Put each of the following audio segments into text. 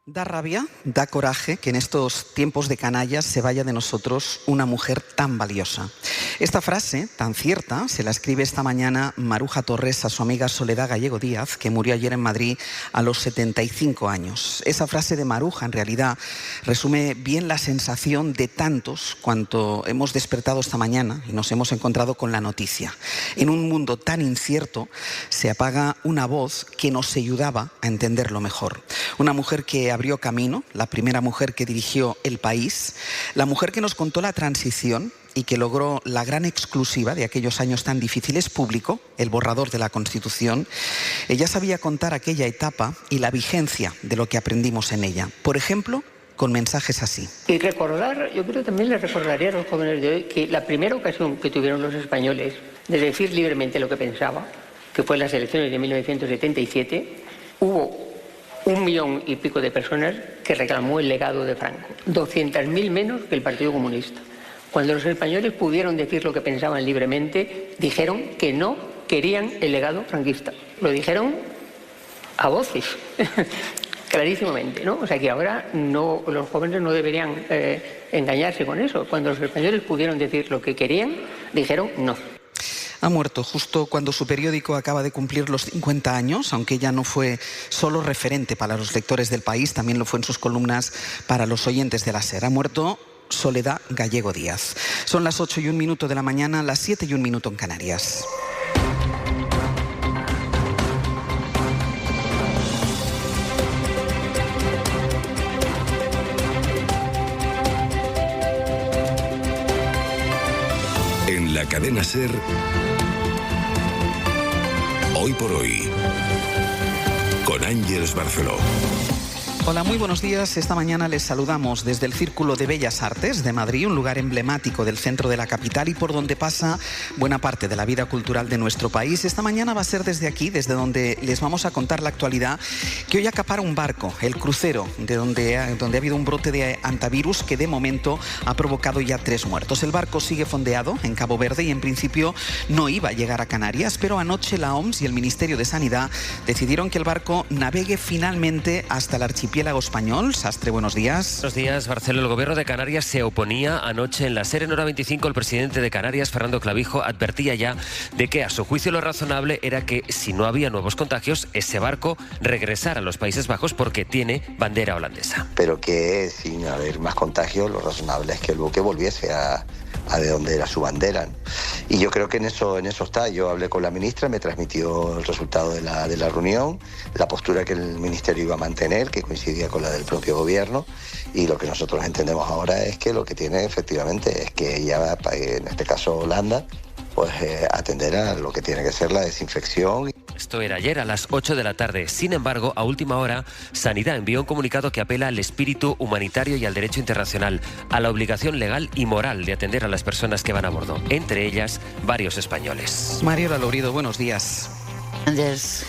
Da rabia, da coraje que en estos tiempos de canallas se vaya de nosotros una mujer tan valiosa. Esta frase, tan cierta, se la escribe esta mañana Maruja Torres a su amiga Soledad Gallego Díaz, que murió ayer en Madrid a los 75 años. Esa frase de Maruja, en realidad, resume bien la sensación de tantos cuanto hemos despertado esta mañana y nos hemos encontrado con la noticia. En un mundo tan incierto, se apaga una voz que nos ayudaba a entenderlo mejor. Una mujer que abrió camino, la primera mujer que dirigió el país, la mujer que nos contó la transición y que logró la gran exclusiva de aquellos años tan difíciles público, el borrador de la Constitución. Ella sabía contar aquella etapa y la vigencia de lo que aprendimos en ella. Por ejemplo, con mensajes así. Y recordar, yo creo que también les recordaría a los jóvenes de hoy que la primera ocasión que tuvieron los españoles de decir libremente lo que pensaba, que fue en las elecciones de 1977, hubo 1 millón y pico de personas que reclamó el legado de Franco, 200.000 menos que el Partido Comunista. Cuando los españoles pudieron decir lo que pensaban libremente, dijeron que no querían el legado franquista. Lo dijeron a voces, clarísimamente, ¿no? O sea que ahora los jóvenes no deberían engañarse con eso. Cuando los españoles pudieron decir lo que querían, dijeron no. Ha muerto justo cuando su periódico acaba de cumplir los 50 años, aunque ella no fue solo referente para los lectores del país, también lo fue en sus columnas para los oyentes de la SER. Ha muerto Soledad Gallego Díaz. Son las 8:01 de la mañana, las 7:01 en Canarias. En la cadena SER, Hoy por Hoy, con Ángeles Barceló. Hola, muy buenos días. Esta mañana les saludamos desde el Círculo de Bellas Artes de Madrid, un lugar emblemático del centro de la capital y por donde pasa buena parte de la vida cultural de nuestro país. Esta mañana va a ser desde aquí, desde donde les vamos a contar la actualidad que hoy acapara un barco, el Crucero, de donde ha habido un brote de hantavirus que de momento ha provocado ya 3 muertos. El barco sigue fondeado en Cabo Verde y en principio no iba a llegar a Canarias, pero anoche la OMS y el Ministerio de Sanidad decidieron que el barco navegue finalmente hasta el archipiélago español. Sastre, buenos días. Buenos días, Barceló. El gobierno de Canarias se oponía anoche en la SER. En hora 25, el presidente de Canarias, Fernando Clavijo, advertía ya de que a su juicio lo razonable era que si no había nuevos contagios, ese barco regresara a los Países Bajos porque tiene bandera holandesa. Pero que sin haber más contagios, lo razonable es que el buque volviese a de donde era su bandera. Y yo creo que en eso está. Yo hablé con la ministra, me transmitió el resultado de la reunión, la postura que el ministerio iba a mantener, que coincidía con la del propio gobierno, y lo que nosotros entendemos ahora es que lo que tiene efectivamente es que ella, en este caso Holanda, pues atender a lo que tiene que ser la desinfección. Esto era ayer a las 8 de la tarde. Sin embargo, a última hora, Sanidad envió un comunicado que apela al espíritu humanitario y al derecho internacional, a la obligación legal y moral de atender a las personas que van a bordo, entre ellas varios españoles. Mariola Lourido, buenos días. Andrés.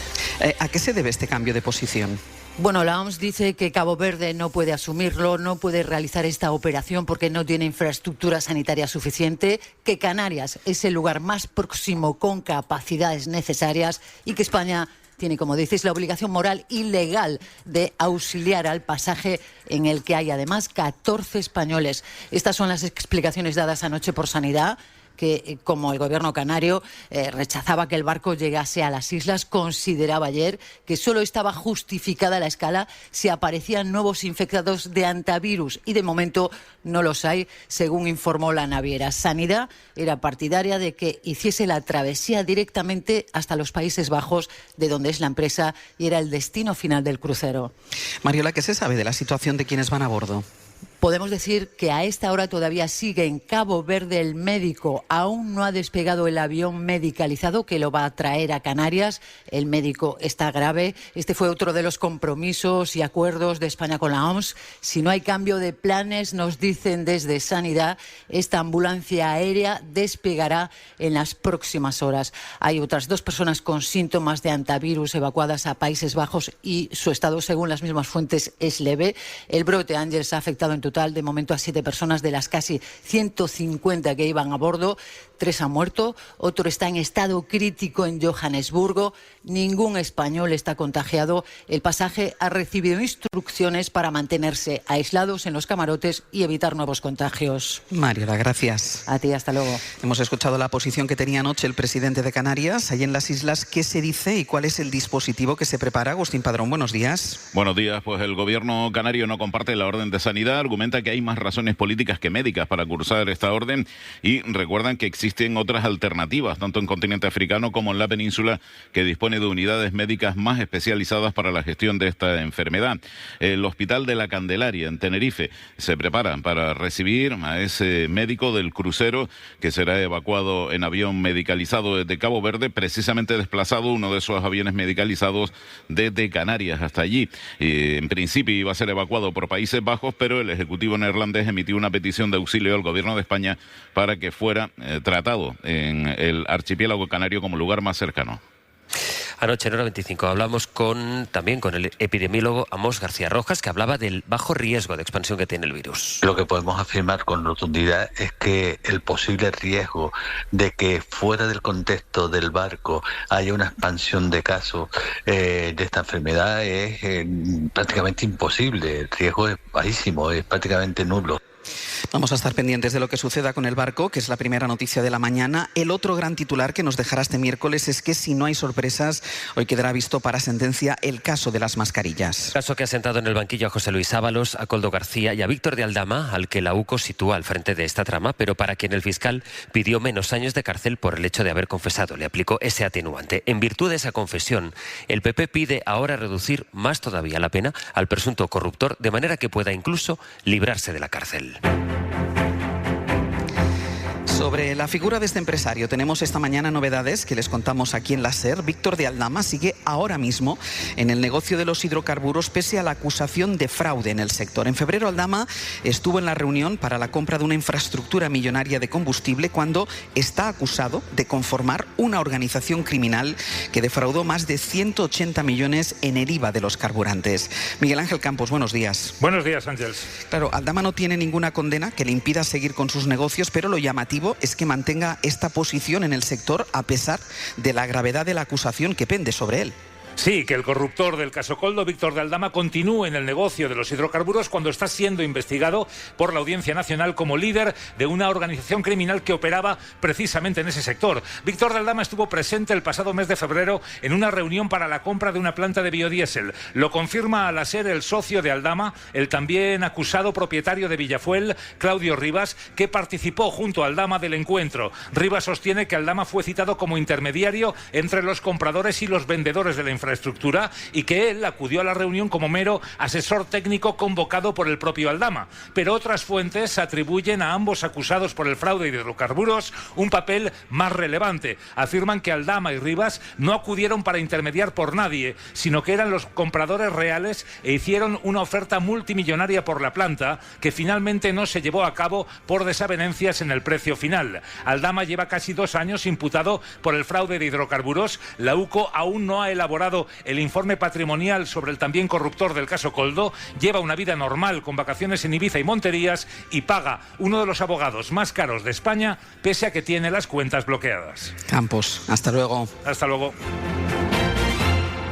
¿A qué se debe este cambio de posición? Bueno, la OMS dice que Cabo Verde no puede asumirlo, no puede realizar esta operación porque no tiene infraestructura sanitaria suficiente, que Canarias es el lugar más próximo con capacidades necesarias y que España tiene, como dices, la obligación moral y legal de auxiliar al pasaje en el que hay además 14 españoles. Estas son las explicaciones dadas anoche por Sanidad, que como el gobierno canario rechazaba que el barco llegase a las islas, consideraba ayer que solo estaba justificada la escala si aparecían nuevos infectados de hantavirus y de momento no los hay, según informó la naviera. Sanidad era partidaria de que hiciese la travesía directamente hasta los Países Bajos, de donde es la empresa y era el destino final del crucero. Mariola, ¿qué se sabe de la situación de quienes van a bordo? Podemos decir que a esta hora todavía sigue en Cabo Verde el médico. Aún no ha despegado el avión medicalizado que lo va a traer a Canarias. El médico está grave. Este fue otro de los compromisos y acuerdos de España con la OMS. Si no hay cambio de planes, nos dicen desde Sanidad, esta ambulancia aérea despegará en las próximas horas. Hay otras 2 personas con síntomas de hantavirus evacuadas a Países Bajos y su estado, según las mismas fuentes, es leve. El brote, Ángeles, ha afectado en total total de momento a 7 personas de las casi 150 que iban a bordo. 3 han muerto, otro está en estado crítico en Johannesburgo. Ningún español está contagiado. El pasaje ha recibido instrucciones para mantenerse aislados en los camarotes y evitar nuevos contagios. Mariola, gracias. A ti, hasta luego. Hemos escuchado la posición que tenía anoche el presidente de Canarias. Allí en las islas, ¿qué se dice y cuál es el dispositivo que se prepara? Agustín Padrón, buenos días. Buenos días. Pues el gobierno canario no comparte la orden de sanidad, argumenta que hay más razones políticas que médicas para cursar esta orden y recuerdan que existen otras alternativas, tanto en continente africano como en la península, que dispone de unidades médicas más especializadas para la gestión de esta enfermedad. El Hospital de la Candelaria, en Tenerife, se prepara para recibir a ese médico del crucero que será evacuado en avión medicalizado desde Cabo Verde, precisamente desplazado uno de esos aviones medicalizados desde Canarias hasta allí. En principio iba a ser evacuado por Países Bajos, pero el Ejecutivo neerlandés emitió una petición de auxilio al Gobierno de España para que fuera tratado en el archipiélago canario como lugar más cercano. Anoche en Hora 25 hablamos también con el epidemiólogo Amos García Rojas, que hablaba del bajo riesgo de expansión que tiene el virus. Lo que podemos afirmar con rotundidad es que el posible riesgo de que fuera del contexto del barco haya una expansión de casos de esta enfermedad es prácticamente imposible. El riesgo es bajísimo, es prácticamente nulo. Vamos a estar pendientes de lo que suceda con el barco, que es la primera noticia de la mañana. El otro gran titular que nos dejará este miércoles es que, si no hay sorpresas, hoy quedará visto para sentencia el caso de las mascarillas. Caso que ha sentado en el banquillo a José Luis Ábalos, a Koldo García y a Víctor de Aldama, al que la UCO sitúa al frente de esta trama, pero para quien el fiscal pidió menos años de cárcel por el hecho de haber confesado. Le aplicó ese atenuante. En virtud de esa confesión, el PP pide ahora reducir más todavía la pena al presunto corruptor, de manera que pueda incluso librarse de la cárcel. Sobre la figura de este empresario tenemos esta mañana novedades que les contamos aquí en la SER. Víctor de Aldama sigue ahora mismo en el negocio de los hidrocarburos pese a la acusación de fraude en el sector. En febrero Aldama estuvo en la reunión para la compra de una infraestructura millonaria de combustible cuando está acusado de conformar una organización criminal que defraudó más de 180 millones en el IVA de los carburantes. Miguel Ángel Campos, buenos días. Buenos días, Ángels. Claro, Aldama no tiene ninguna condena que le impida seguir con sus negocios, pero lo llamativo es que mantenga esta posición en el sector a pesar de la gravedad de la acusación que pende sobre él. Sí, que el corruptor del caso Koldo, Víctor de Aldama, continúe en el negocio de los hidrocarburos cuando está siendo investigado por la Audiencia Nacional como líder de una organización criminal que operaba precisamente en ese sector. Víctor de Aldama estuvo presente el pasado mes de febrero en una reunión para la compra de una planta de biodiesel. Lo confirma a la SER el socio de Aldama, el también acusado propietario de Villafuel, Claudio Rivas, que participó junto a Aldama del encuentro. Rivas sostiene que Aldama fue citado como intermediario entre los compradores y los vendedores de la infraestructura y que él acudió a la reunión como mero asesor técnico convocado por el propio Aldama. Pero otras fuentes atribuyen a ambos acusados por el fraude de hidrocarburos un papel más relevante. Afirman que Aldama y Rivas no acudieron para intermediar por nadie, sino que eran los compradores reales e hicieron una oferta multimillonaria por la planta que finalmente no se llevó a cabo por desavenencias en el precio final. Aldama lleva casi 2 años imputado por el fraude de hidrocarburos. La UCO aún no ha elaborado el informe patrimonial sobre el también corruptor del caso Koldo. Lleva una vida normal con vacaciones en Ibiza y Monterías y paga uno de los abogados más caros de España pese a que tiene las cuentas bloqueadas. Campos, hasta luego. Hasta luego.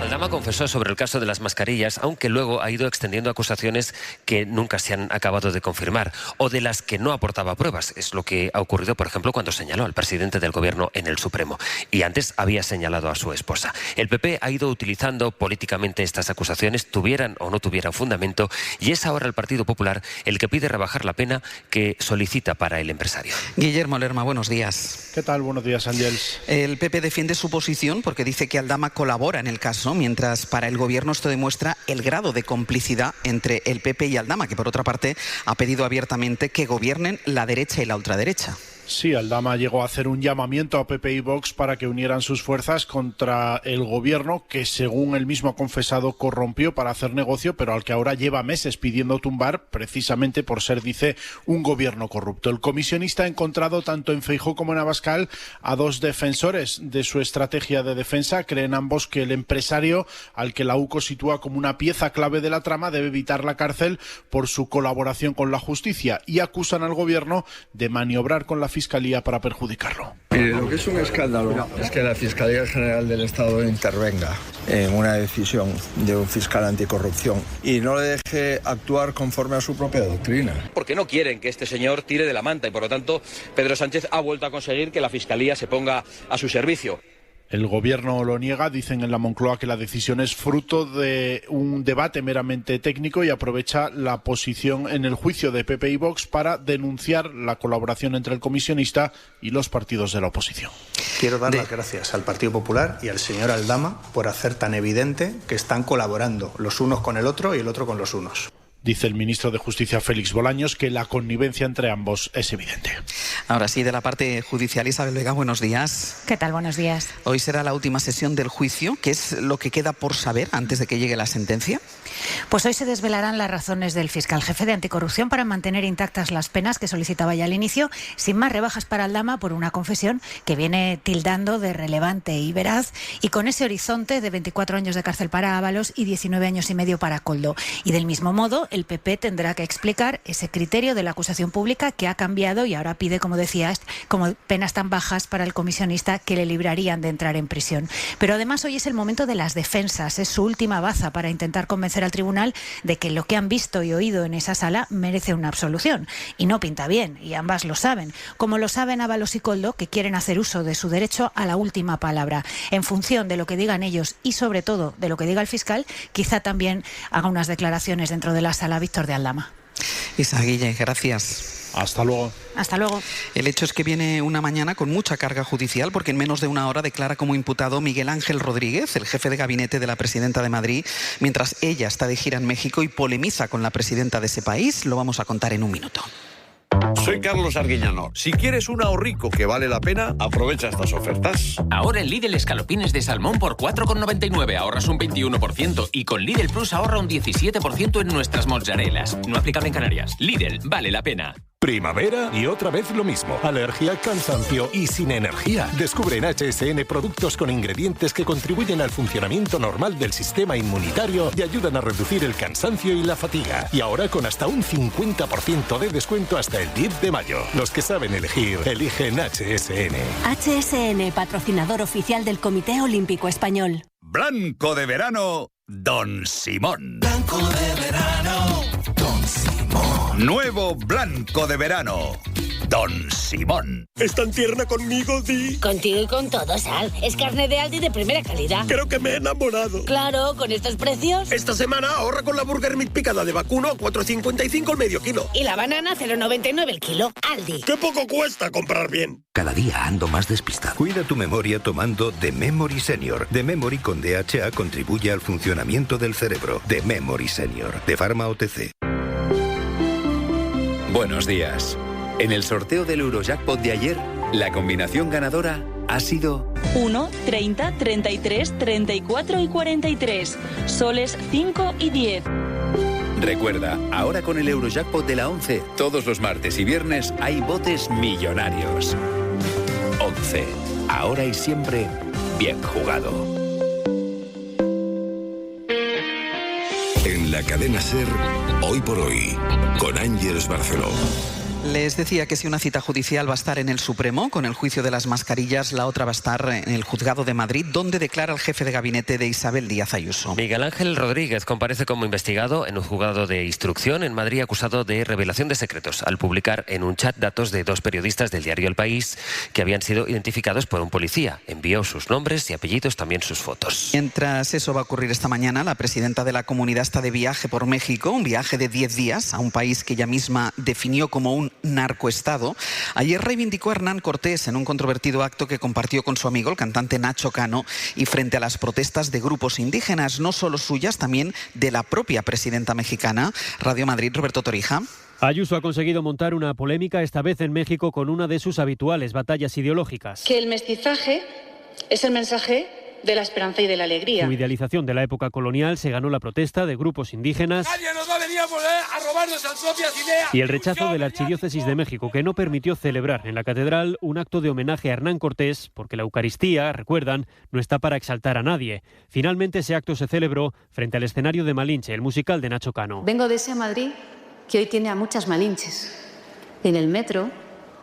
Aldama confesó sobre el caso de las mascarillas, aunque luego ha ido extendiendo acusaciones que nunca se han acabado de confirmar o de las que no aportaba pruebas. Es lo que ha ocurrido, por ejemplo, cuando señaló al presidente del Gobierno en el Supremo. Y antes había señalado a su esposa. El PP ha ido utilizando políticamente estas acusaciones, tuvieran o no tuvieran fundamento, y es ahora el Partido Popular el que pide rebajar la pena que solicita para el empresario. Guillermo Lerma, buenos días. ¿Qué tal? Buenos días, Ángels. El PP defiende su posición porque dice que Aldama colabora en el caso, mientras para el Gobierno esto demuestra el grado de complicidad entre el PP y Aldama, que por otra parte ha pedido abiertamente que gobiernen la derecha y la ultraderecha. Sí, Aldama llegó a hacer un llamamiento a PP y Vox para que unieran sus fuerzas contra el gobierno que, según él mismo ha confesado, corrompió para hacer negocio, pero al que ahora lleva meses pidiendo tumbar, precisamente por ser, dice, un gobierno corrupto. El comisionista ha encontrado tanto en Feijóo como en Abascal a dos defensores de su estrategia de defensa. Creen ambos que el empresario, al que la UCO sitúa como una pieza clave de la trama, debe evitar la cárcel por su colaboración con la justicia, y acusan al gobierno de maniobrar con la Fiscalía para perjudicarlo. Lo que es un escándalo es que la Fiscalía General del Estado intervenga en una decisión de un fiscal anticorrupción y no le deje actuar conforme a su propia doctrina. Porque no quieren que este señor tire de la manta y, por lo tanto, Pedro Sánchez ha vuelto a conseguir que la Fiscalía se ponga a su servicio. El gobierno lo niega, dicen en la Moncloa que la decisión es fruto de un debate meramente técnico y aprovecha la posición en el juicio de PP y Vox para denunciar la colaboración entre el comisionista y los partidos de la oposición. Quiero dar las gracias al Partido Popular y al señor Aldama por hacer tan evidente que están colaborando los unos con el otro y el otro con los unos. Dice el ministro de Justicia, Félix Bolaños, que la connivencia entre ambos es evidente. Ahora sí, de la parte judicial, Isabel Vega, buenos días. ¿Qué tal? Buenos días. Hoy será la última sesión del juicio. ¿Qué es lo que queda por saber antes de que llegue la sentencia? Pues hoy se desvelarán las razones del fiscal jefe de anticorrupción para mantener intactas las penas que solicitaba ya al inicio, sin más rebajas para Aldama por una confesión que viene tildando de relevante y veraz, y con ese horizonte de 24 años de cárcel para Ábalos y 19 años y medio para Koldo. Y del mismo modo, el PP tendrá que explicar ese criterio de la acusación pública que ha cambiado y ahora pide, como decías, como penas tan bajas para el comisionista que le librarían de entrar en prisión. Pero además hoy es el momento de las defensas, es su última baza para intentar convencer al tribunal de que lo que han visto y oído en esa sala merece una absolución. Y no pinta bien, y ambas lo saben, como lo saben Ábalos y Koldo, que quieren hacer uso de su derecho a la última palabra. En función de lo que digan ellos y sobre todo de lo que diga el fiscal, quizá también haga unas declaraciones dentro de la sala Víctor de Aldama. Isa Guille, gracias. Hasta luego. Hasta luego. El hecho es que viene una mañana con mucha carga judicial porque en menos de una hora declara como imputado Miguel Ángel Rodríguez, el jefe de gabinete de la presidenta de Madrid, mientras ella está de gira en México y polemiza con la presidenta de ese país. Lo vamos a contar en un minuto. Soy Carlos Arguiñano. Si quieres un ahorrico que vale la pena, aprovecha estas ofertas. Ahora en Lidl escalopines de salmón por 4,99 ahorras un 21% y con Lidl Plus ahorra un 17% en nuestras mozzarelas. No aplicable en Canarias. Lidl, vale la pena. Primavera y otra vez lo mismo. Alergia, cansancio y sin energía. Descubre en HSN productos con ingredientes que contribuyen al funcionamiento normal del sistema inmunitario y ayudan a reducir el cansancio y la fatiga. Y ahora con hasta un 50% de descuento hasta el 10 de mayo. Los que saben elegir, eligen HSN. HSN, patrocinador oficial del Comité Olímpico Español. Blanco de verano, Don Simón. Blanco de verano, Don Simón. Nuevo Blanco de verano, Don Simón. ¿Es tan tierna conmigo, Di? Contigo y con todo, Sal. Es carne de Aldi de primera calidad. Creo que me he enamorado. Claro, con estos precios. Esta semana ahorra con la Burger Meat picada de vacuno a 4,55 el medio kilo. Y la banana 0,99 el kilo. Aldi. ¡Qué poco cuesta comprar bien! Cada día ando más despistado. Cuida tu memoria tomando The Memory Senior. The Memory con DHA contribuye al funcionamiento del cerebro. The Memory Senior, de Pharma OTC. Buenos días. En el sorteo del Eurojackpot de ayer, la combinación ganadora ha sido 1, 30, 33, 34 y 43. Soles 5 y 10. Recuerda, ahora con el Eurojackpot de la 11, todos los martes y viernes hay botes millonarios. 11. Ahora y siempre, bien jugado. En la cadena SER, Hoy por Hoy, con Ángeles Barceló. Les decía que si una cita judicial va a estar en el Supremo, con el juicio de las mascarillas, la otra va a estar en el Juzgado de Madrid, donde declara el jefe de gabinete de Isabel Díaz Ayuso. Miguel Ángel Rodríguez comparece como investigado en un juzgado de instrucción en Madrid, acusado de revelación de secretos, al publicar en un chat datos de dos periodistas del diario El País que habían sido identificados por un policía. Envió sus nombres y apellidos, también sus fotos. Mientras eso va a ocurrir esta mañana, la presidenta de la comunidad está de viaje por México, un viaje de 10 días a un país que ella misma definió como un narcoestado, ayer reivindicó a Hernán Cortés en un controvertido acto que compartió con su amigo, el cantante Nacho Cano, y frente a las protestas de grupos indígenas, no solo suyas, también de la propia presidenta mexicana. Radio Madrid, Roberto Torija. Ayuso ha conseguido montar una polémica, esta vez en México, con una de sus habituales batallas ideológicas. Que el mestizaje es el mensaje de la esperanza y de la alegría. Su idealización de la época colonial se ganó la protesta de grupos indígenas. Nadie nos va a venir a robar nuestras propias ideas. Y el rechazo de la Archidiócesis de México, que no permitió celebrar en la catedral un acto de homenaje a Hernán Cortés, porque la Eucaristía, recuerdan, no está para exaltar a nadie. Finalmente ese acto se celebró frente al escenario de Malinche, el musical de Nacho Cano. Vengo de ese Madrid que hoy tiene a muchas Malinches. En el metro,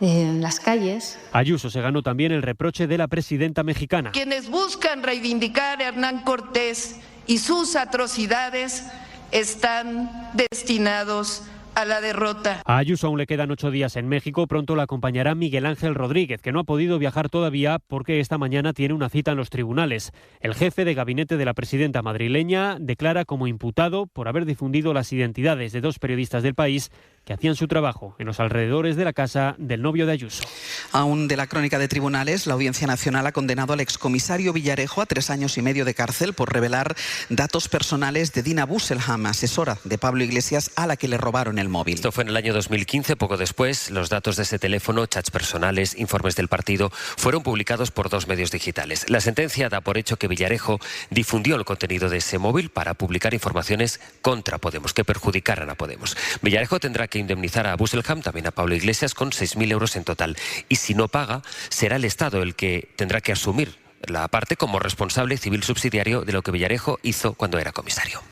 en las calles. Ayuso se ganó también el reproche de la presidenta mexicana. Quienes buscan reivindicar a Hernán Cortés y sus atrocidades están destinados a la derrota. A Ayuso aún le quedan 8 días en México. Pronto la acompañará Miguel Ángel Rodríguez, que no ha podido viajar todavía porque esta mañana tiene una cita en los tribunales. El jefe de gabinete de la presidenta madrileña declara como imputado por haber difundido las identidades de 2 periodistas del país que hacían su trabajo en los alrededores de la casa del novio de Ayuso. Aún de la crónica de tribunales, la Audiencia Nacional ha condenado al excomisario Villarejo a 3 años y medio de cárcel por revelar datos personales de Dina Busselham, asesora de Pablo Iglesias, a la que le robaron el móvil. Esto fue en el año 2015. Poco después, los datos de ese teléfono, chats personales, informes del partido, fueron publicados por 2 medios digitales. La sentencia da por hecho que Villarejo difundió el contenido de ese móvil para publicar informaciones contra Podemos, que perjudicaran a Podemos. Villarejo tendrá que indemnizar a Busselham, también a Pablo Iglesias, con 6.000 euros en total. Y si no paga, será el Estado el que tendrá que asumir la parte como responsable civil subsidiario de lo que Villarejo hizo cuando era comisario.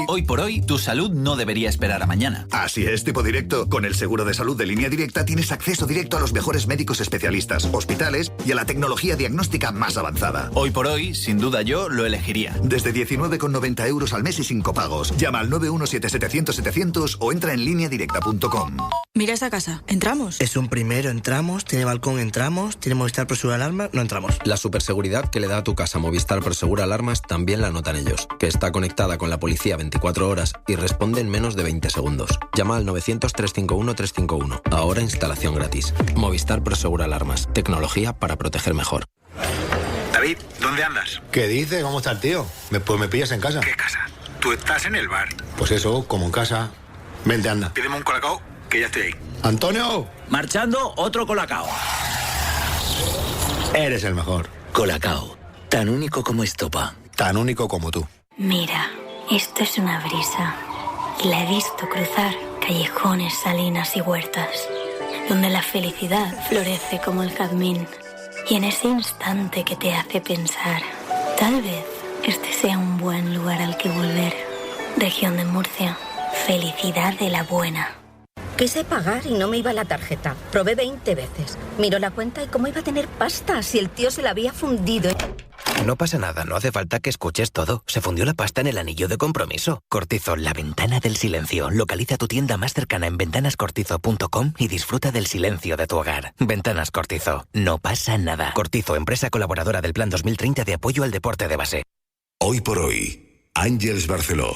Hoy por hoy, tu salud no debería esperar a mañana. Así es, tipo directo. Con el seguro de salud de Línea Directa tienes acceso directo a los mejores médicos especialistas, hospitales y a la tecnología diagnóstica más avanzada. Hoy por hoy, sin duda yo lo elegiría. Desde 19,90 euros al mes y sin copagos. Llama al 917-700-700 o entra en lineadirecta.com. Mira esta casa. ¿Entramos? Es un primero, entramos. Tiene balcón, entramos. Tiene Movistar Prosegur Alarmas, no entramos. La superseguridad que le da a tu casa Movistar Prosegur Alarmas también la notan ellos, que está conectada con la policía 24 horas y responde en menos de 20 segundos. Llama al 900-351-351. Ahora instalación gratis. Movistar Prosegur Alarmas. Tecnología para proteger mejor. David, ¿dónde andas? ¿Qué dice? ¿Cómo está el tío? Pues me pillas en casa. ¿Qué casa? Tú estás en el bar. Pues eso, como en casa. Vente, anda. Pídeme un colacao, que ya estoy ahí. ¡Antonio! Marchando, otro colacao. Eres el mejor. Colacao. Tan único como estopa. Tan único como tú. Mira, esto es una brisa. Y la he visto cruzar callejones, salinas y huertas, donde la felicidad florece como el jazmín. Y en ese instante que te hace pensar, tal vez este sea un buen lugar al que volver. Región de Murcia, felicidad de la buena. Quise pagar y no me iba la tarjeta. Probé 20 veces. Miró la cuenta y cómo iba a tener pasta si el tío se la había fundido. No pasa nada, no hace falta que escuches todo. Se fundió la pasta en el anillo de compromiso. Cortizo, la ventana del silencio. Localiza tu tienda más cercana en ventanascortizo.com y disfruta del silencio de tu hogar. Ventanas Cortizo. No pasa nada. Cortizo, empresa colaboradora del Plan 2030 de apoyo al deporte de base. Hoy por hoy, Ángeles Barceló.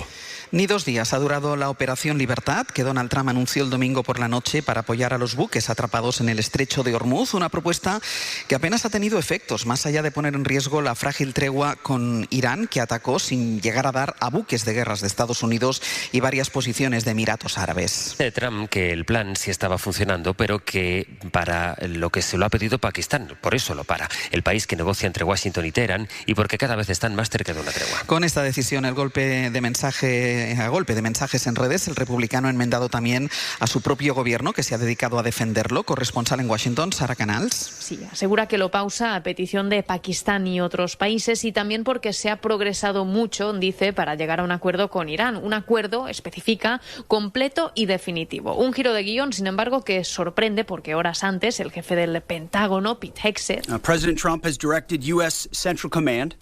Ni 2 días ha durado la Operación Libertad, que Donald Trump anunció el domingo por la noche para apoyar a los buques atrapados en el estrecho de Hormuz, una propuesta que apenas ha tenido efectos, más allá de poner en riesgo la frágil tregua con Irán, que atacó sin llegar a dar a buques de guerras de Estados Unidos y varias posiciones de Emiratos Árabes. Trump que el plan sí estaba funcionando, pero que para lo que se lo ha pedido Pakistán, por eso lo para, el país que negocia entre Washington y Teherán y porque cada vez están más cerca de una tregua. Con esta decisión, a golpe de mensajes en redes, el republicano ha enmendado también a su propio gobierno, que se ha dedicado a defenderlo. Corresponsal en Washington, Sara Canals. Sí, asegura que lo pausa a petición de Pakistán y otros países y también porque se ha progresado mucho, dice, para llegar a un acuerdo con Irán. Un acuerdo, especifica, completo y definitivo. Un giro de guión, sin embargo, que sorprende porque horas antes el jefe del Pentágono, Pete Hegseth, President Trump has directed U.S. Central Command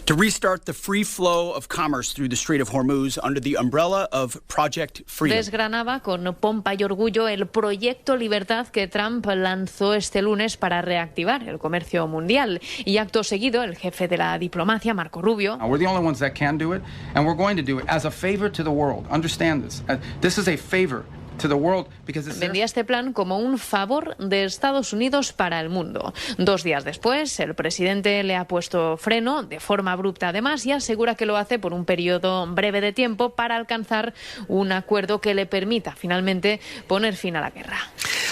to restart the free flow of commerce through the Strait of Hormuz under the umbrella of Project Freedom. Desgranaba con pompa y orgullo el proyecto Libertad que Trump lanzó este lunes para reactivar el comercio mundial. Y acto seguido, el jefe de la diplomacia, Marco Rubio, We're the only ones that can do it, and we're going to do it as a favor to the world. Understand this. This is a favor Vendía este plan como un favor de Estados Unidos para el mundo. 2 días después, el presidente le ha puesto freno, de forma abrupta además, y asegura que lo hace por un periodo breve de tiempo para alcanzar un acuerdo que le permita finalmente poner fin a la guerra.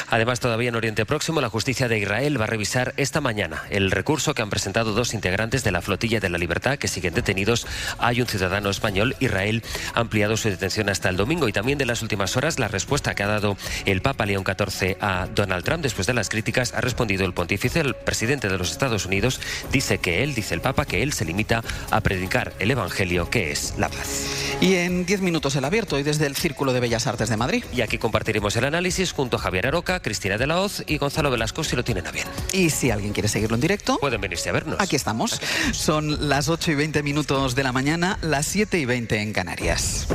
Además, todavía en Oriente Próximo, la justicia de Israel va a revisar esta mañana el recurso que han presentado 2 integrantes de la Flotilla de la Libertad que siguen detenidos. Hay un ciudadano español. Israel ha ampliado su detención hasta el domingo. Y también de las últimas horas, la respuesta que ha dado el Papa León XIV a Donald Trump después de las críticas, ha respondido el pontífice. El presidente de los Estados Unidos dice el Papa, que él se limita a predicar el Evangelio, que es la paz. Y en 10 minutos el abierto, y desde el Círculo de Bellas Artes de Madrid. Y aquí compartiremos el análisis junto a Javier Aroca, Cristina de la Hoz y Gonzalo Velasco, si lo tienen a bien. Y si alguien quiere seguirlo en directo, pueden venirse a vernos. Aquí estamos. Son las 8:20 de la mañana, las 7:20 en Canarias.